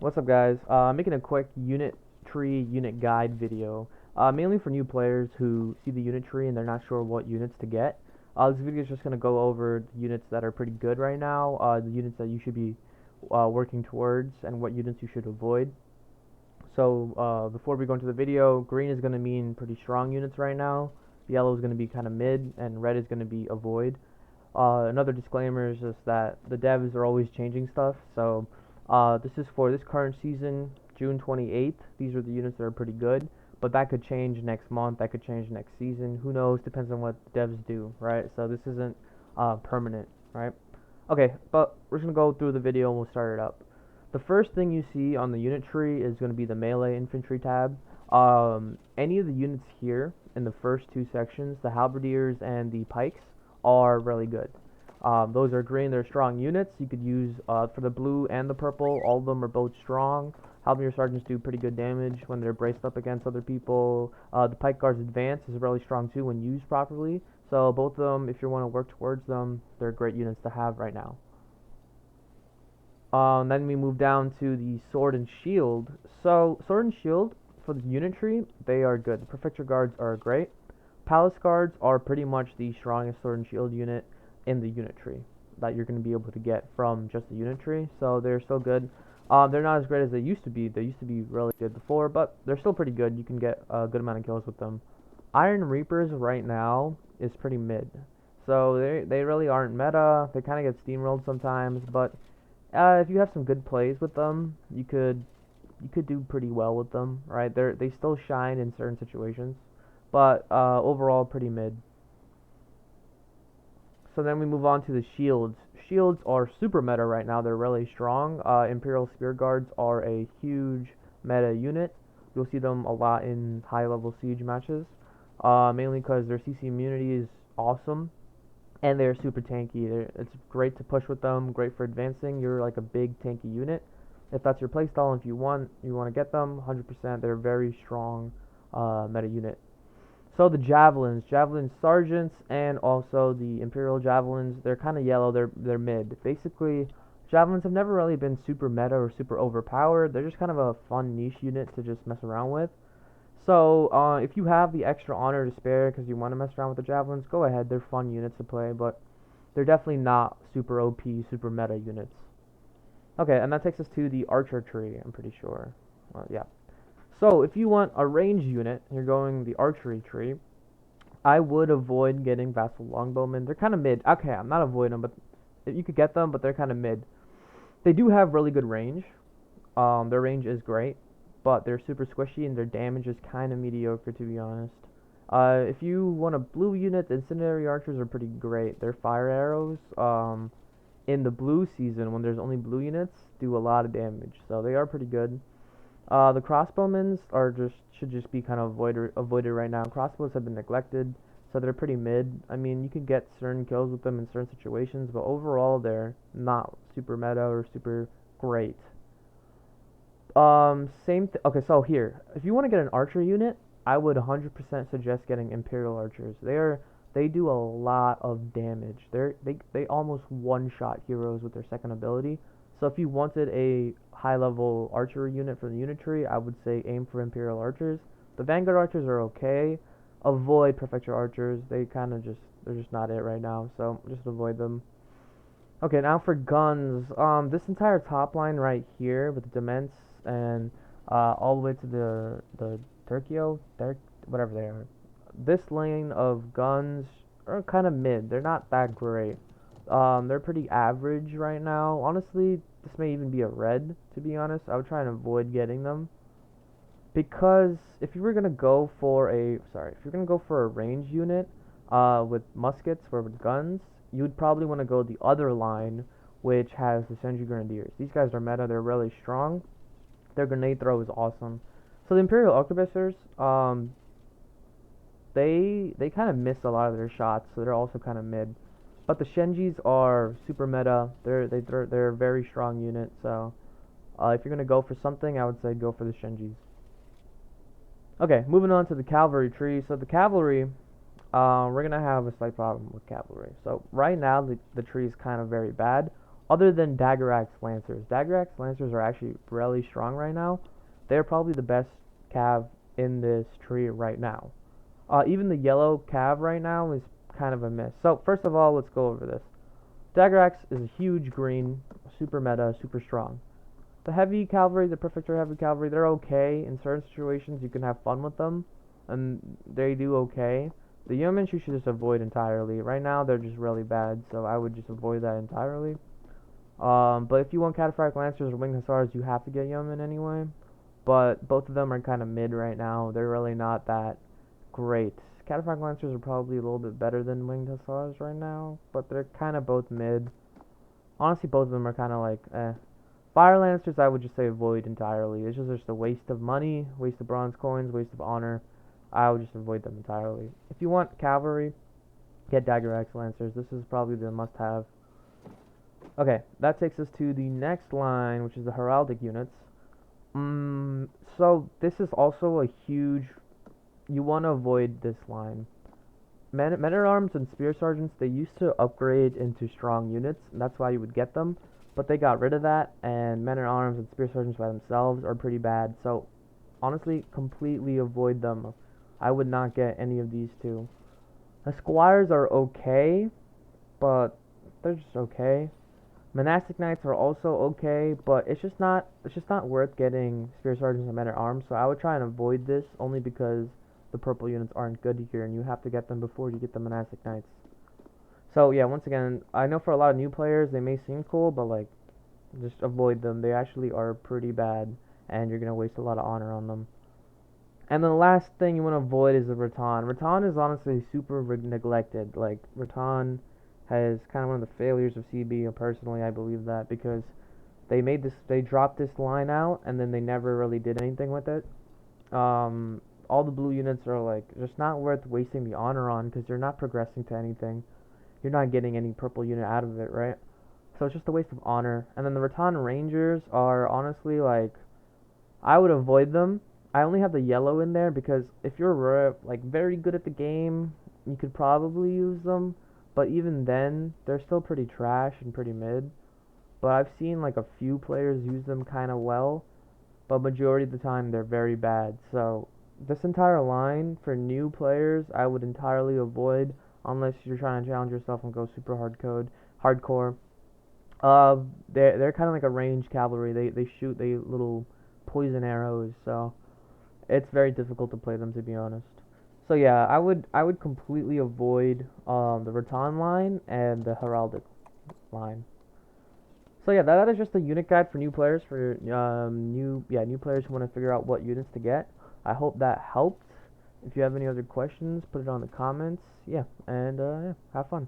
What's up, guys? I'm making a quick unit tree unit guide video, mainly for new players who see the unit tree and they're not sure what units to get. This video is just going to go over the units that are pretty good right now, the units that you should be working towards, and what units you should avoid. So before we go into the video, green is going to mean pretty strong units right now, yellow is going to be kind of mid, and red is going to be avoid. Another disclaimer is just that the devs are always changing stuff, so this is for this current season, June 28th. These are the units that are pretty good, but that could change next month, that could change next season. Who knows? Depends on what devs do, right? So this isn't permanent, right? Okay, but we're just going to go through the video and we'll start it up. The first thing you see on the unit tree is going to be the melee infantry tab. Any of the units here in the first two sections, the halberdiers and the pikes, are really good. Those are green, they're strong units. You could use for the blue and the purple, all of them are both strong. Halberdier sergeants do pretty good damage when they're braced up against other people. The pike guards advance is really strong too when used properly. So both of them, if you want to work towards them, they're great units to have right now. Then we move down to the sword and shield. So sword and shield for the unit tree, they are good. The Prefecture guards are great. Palace guards are pretty much the strongest sword and shield unit in the unit tree that you're going to be able to get from just the unit tree. So they're still good. They're not as great as they used to be. They used to be really good before, but they're still pretty good. You can get a good amount of kills with them. Iron Reapers right now is pretty mid. So they really aren't meta. They kind of get steamrolled sometimes, but if you have some good plays with them, you could do pretty well with them, right? They still shine in certain situations, but overall pretty mid. So then we move on to the shields. Shields are super meta right now. They're really strong. Imperial Spear Guards are a huge meta unit. You'll see them a lot in high level siege matches, mainly because their CC immunity is awesome and they're super tanky. It's great to push with them, great for advancing. You're like a big tanky unit. If that's your playstyle and if you want to get them, 100%, they're a very strong meta unit. So the javelin sergeants, and also the imperial javelins, they're kind of yellow. They're mid. Basically, javelins have never really been super meta or super overpowered. They're just kind of a fun niche unit to just mess around with. So if you have the extra honor to spare because you want to mess around with the javelins, go ahead. They're fun units to play, but they're definitely not super OP, super meta units. Okay, and that takes us to the archer tree. I'm pretty sure. Yeah. So if you want a range unit, you're going the archery tree. I would avoid getting vassal longbowmen. They're kind of mid. Okay, I'm not avoiding them, but you could get them, but they're kind of mid. They do have really good range. Their range is great, but they're super squishy and their damage is kind of mediocre, to be honest. If you want a blue unit, the incendiary archers are pretty great. Their fire arrows, in the blue season, when there's only blue units, do a lot of damage, so they are pretty good. The crossbowmen should just be kind of avoided right now. Crossbows have been neglected, so they're pretty mid. I mean, you can get certain kills with them in certain situations, but overall they're not super meta or super great. Okay, so here, if you want to get an archer unit, I would 100% suggest getting Imperial Archers. They do a lot of damage. They almost one-shot heroes with their second ability. So if you wanted a high-level archery unit for the unit tree, I would say aim for Imperial Archers. The Vanguard Archers are okay. Avoid Prefecture Archers. They're just not it right now. So just avoid them. Okay, now for guns. This entire top line right here with the Dements and all the way to the Turkio, whatever they are. This lane of guns are kind of mid. They're not that great. They're pretty average right now. Honestly, this may even be a red, to be honest. I would try and avoid getting them. Because if you're gonna go for a range unit, with muskets or with guns, you'd probably want to go the other line, which has the Senju Grenadiers. These guys are meta. They're really strong. Their grenade throw is awesome. So the Imperial Arquebusiers, they kind of miss a lot of their shots, so they're also kind of mid. But the Shenjis are super meta. They're a very strong unit. So if you're gonna go for something, I would say go for the Shenjis. Okay, moving on to the cavalry tree. So the cavalry, we're gonna have a slight problem with cavalry. So right now the tree is kind of very bad. other than Dagger Axe Lancers. Dagger Axe Lancers are actually really strong right now. They're probably the best cav in this tree right now. Even the yellow cav right now is kind of a miss. So first of all, let's go over this. Dagger Axe is a huge green, super meta, super strong. The heavy cavalry, the Prefecture heavy cavalry, they're okay in certain situations. You can have fun with them, and they do okay. The yeomen you should just avoid entirely. Right now they're just really bad, so I would just avoid that entirely. But if you want Cataphract Lancers or Winged Hussars, you have to get yeomen anyway. But both of them are kind of mid right now. They're really not that great. Cataphract Lancers are probably a little bit better than Winged Hussars right now, but they're kind of both mid. Honestly, both of them are kind of like eh. Fire Lancers, I would just say avoid entirely. It's just a waste of money, waste of bronze coins, waste of honor. I would just avoid them entirely. If you want cavalry, get Dagger Axe Lancers. This is probably the must-have. Okay, that takes us to the next line, which is the heraldic units. So this is also a huge. You want to avoid this line. Men-at-arms and spear sergeants, they used to upgrade into strong units, and that's why you would get them. But they got rid of that, and men-at-arms and spear sergeants by themselves are pretty bad. So honestly, completely avoid them. I would not get any of these two. The squires are okay, but they're just okay. Monastic Knights are also okay, but it's just not worth getting Spear Sergeants and Men at Arms, so I would try and avoid this only because the purple units aren't good here and you have to get them before you get the Monastic Knights. So yeah, once again, I know for a lot of new players they may seem cool, but like just avoid them. They actually are pretty bad and you're gonna waste a lot of honor on them. And then the last thing you want to avoid is the Rattan. Rattan is honestly super neglected. Like, Rattan has kind of one of the failures of CB, and personally I believe that, because they dropped this line out, and then they never really did anything with it. All the blue units are, like, just not worth wasting the honor on, because you're not progressing to anything. You're not getting any purple unit out of it, right? So it's just a waste of honor. And then the Rattan Rangers are honestly, like, I would avoid them. I only have the yellow in there because if you're like very good at the game, you could probably use them. But even then, they're still pretty trash and pretty mid. But I've seen like a few players use them kind of well, but majority of the time they're very bad. So this entire line for new players, I would entirely avoid unless you're trying to challenge yourself and go super hardcore. They're kind of like a ranged cavalry. They shoot they little poison arrows, so it's very difficult to play them, to be honest. So yeah, I would completely avoid the Rattan line and the Heraldic line. So yeah, that is just a unit guide for new players for new players who want to figure out what units to get. I hope that helped. If you have any other questions, put it on the comments. Yeah, and yeah, have fun.